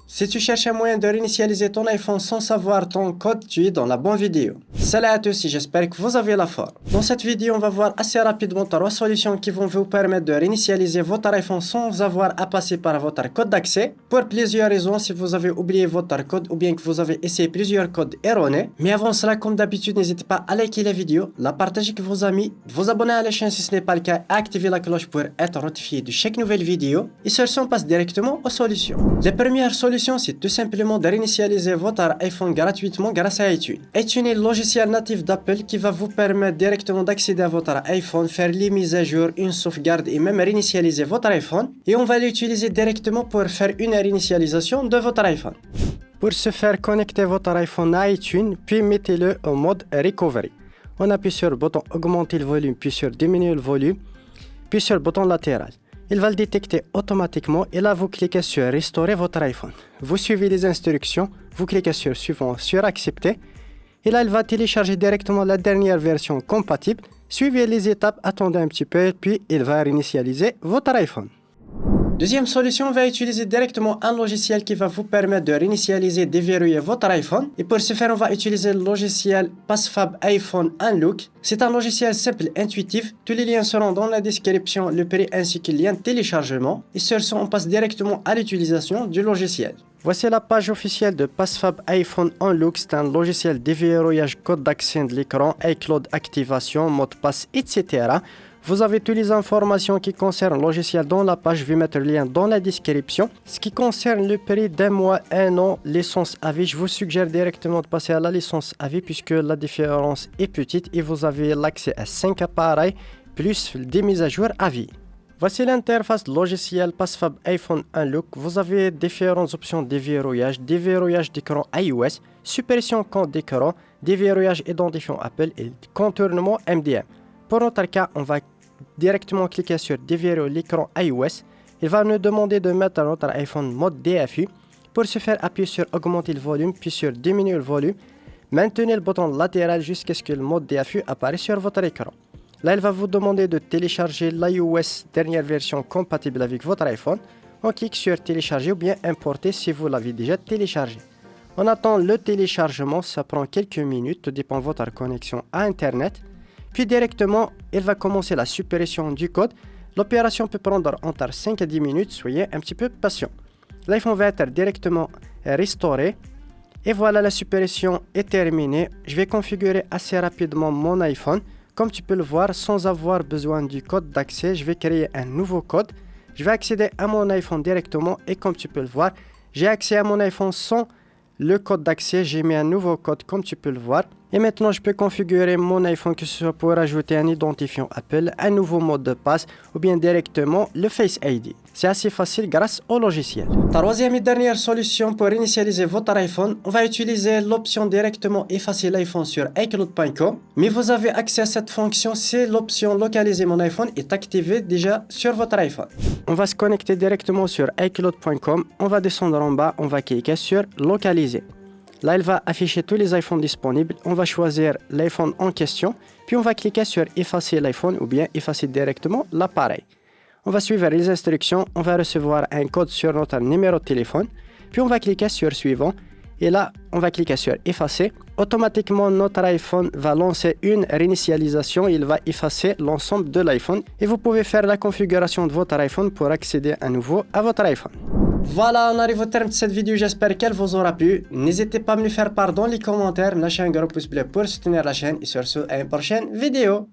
Si tu cherches un moyen de réinitialiser ton iPhone sans savoir ton code, tu es dans la bonne vidéo. Salut à tous et j'espère que vous avez la forme. Dans cette vidéo, on va voir assez rapidement 3 solutions qui vont vous permettre de réinitialiser votre iPhone sans avoir à passer par votre code d'accès. Pour plusieurs raisons, si vous avez oublié votre code ou bien que vous avez essayé plusieurs codes erronés. Mais avant cela, comme d'habitude, n'hésitez pas à liker la vidéo, la partager avec vos amis, vous abonner à la chaîne si ce n'est pas le cas, activer la cloche pour être notifié de chaque nouvelle vidéo. Et sur ce, on passe directement aux solutions. La première solution, c'est tout simplement de réinitialiser votre iPhone gratuitement grâce à iTunes. iTunes est le logiciel natif d'Apple qui va vous permettre directement d'accéder à votre iPhone, faire les mises à jour, une sauvegarde et même réinitialiser votre iPhone. Et on va l'utiliser directement pour faire une réinitialisation de votre iPhone. Pour ce faire, connectez votre iPhone à iTunes, puis mettez-le en mode Recovery. On appuie sur le bouton augmenter le volume, puis sur diminuer le volume, puis sur le bouton latéral. Il va le détecter automatiquement et là vous cliquez sur restaurer votre iPhone. Vous suivez les instructions, vous cliquez sur suivant, sur accepter et là il va télécharger directement la dernière version compatible. Suivez les étapes, attendez un petit peu puis il va réinitialiser votre iPhone. Deuxième solution, on va utiliser directement un logiciel qui va vous permettre de réinitialiser, déverrouiller votre iPhone. Et pour ce faire, on va utiliser le logiciel PassFab iPhone Unlock. C'est un logiciel simple et intuitif. Tous les liens seront dans la description, le prix ainsi que le lien de téléchargement. Et sur ce, on passe directement à l'utilisation du logiciel. Voici la page officielle de PassFab iPhone Unlock. C'est un logiciel de déverrouillage, code d'accès de l'écran, iCloud activation, mot de passe, etc. Vous avez toutes les informations qui concernent le logiciel dans la page, je vais mettre le lien dans la description. Ce qui concerne le prix d'un mois, un an, licence à vie, je vous suggère directement de passer à la licence à vie puisque la différence est petite et vous avez l'accès à 5 appareils plus des mises à jour à vie. Voici l'interface logiciel PassFab iPhone Unlock. Vous avez différentes options de déverrouillage d'écran iOS, suppression compte d'écran, déverrouillage identifiant Apple et contournement MDM. Pour notre cas, on va directement cliquer sur déverrouiller l'écran iOS. Il va nous demander de mettre notre iPhone mode DFU. Pour ce faire, appuyez sur augmenter le volume, puis sur diminuer le volume. Maintenez le bouton latéral jusqu'à ce que le mode DFU apparaisse sur votre écran. Là, il va vous demander de télécharger l'iOS dernière version compatible avec votre iPhone. On clique sur télécharger ou bien importer si vous l'avez déjà téléchargé. On attend le téléchargement, ça prend quelques minutes, tout dépend de votre connexion à Internet. Puis directement, il va commencer la suppression du code. L'opération peut prendre entre 5 à 10 minutes, soyez un petit peu patient. L'iPhone va être directement restauré. Et voilà, la suppression est terminée. Je vais configurer assez rapidement mon iPhone. Comme tu peux le voir, sans avoir besoin du code d'accès, je vais créer un nouveau code. Je vais accéder à mon iPhone directement et comme tu peux le voir, j'ai accès à mon iPhone sans le code d'accès. J'ai mis un nouveau code comme tu peux le voir. Et maintenant, je peux configurer mon iPhone que ce soit pour ajouter un identifiant Apple, un nouveau mot de passe ou bien directement le Face ID. C'est assez facile grâce au logiciel. Troisième et dernière solution pour initialiser votre iPhone, on va utiliser l'option directement effacer l'iPhone sur iCloud.com. Mais vous avez accès à cette fonction si l'option localiser mon iPhone est activée déjà sur votre iPhone. On va se connecter directement sur iCloud.com. On va descendre en bas, on va cliquer sur localiser. Là, il va afficher tous les iPhones disponibles. On va choisir l'iPhone en question. Puis, on va cliquer sur effacer l'iPhone ou bien effacer directement l'appareil. On va suivre les instructions. On va recevoir un code sur notre numéro de téléphone. Puis, on va cliquer sur suivant. Et là, on va cliquer sur effacer. Automatiquement, notre iPhone va lancer une réinitialisation. Il va effacer l'ensemble de l'iPhone. Et vous pouvez faire la configuration de votre iPhone pour accéder à nouveau à votre iPhone. Voilà, on arrive au terme de cette vidéo, j'espère qu'elle vous aura plu. N'hésitez pas à me le faire part dans les commentaires, lâchez un gros pouce bleu pour soutenir la chaîne et sur ce, à une prochaine vidéo.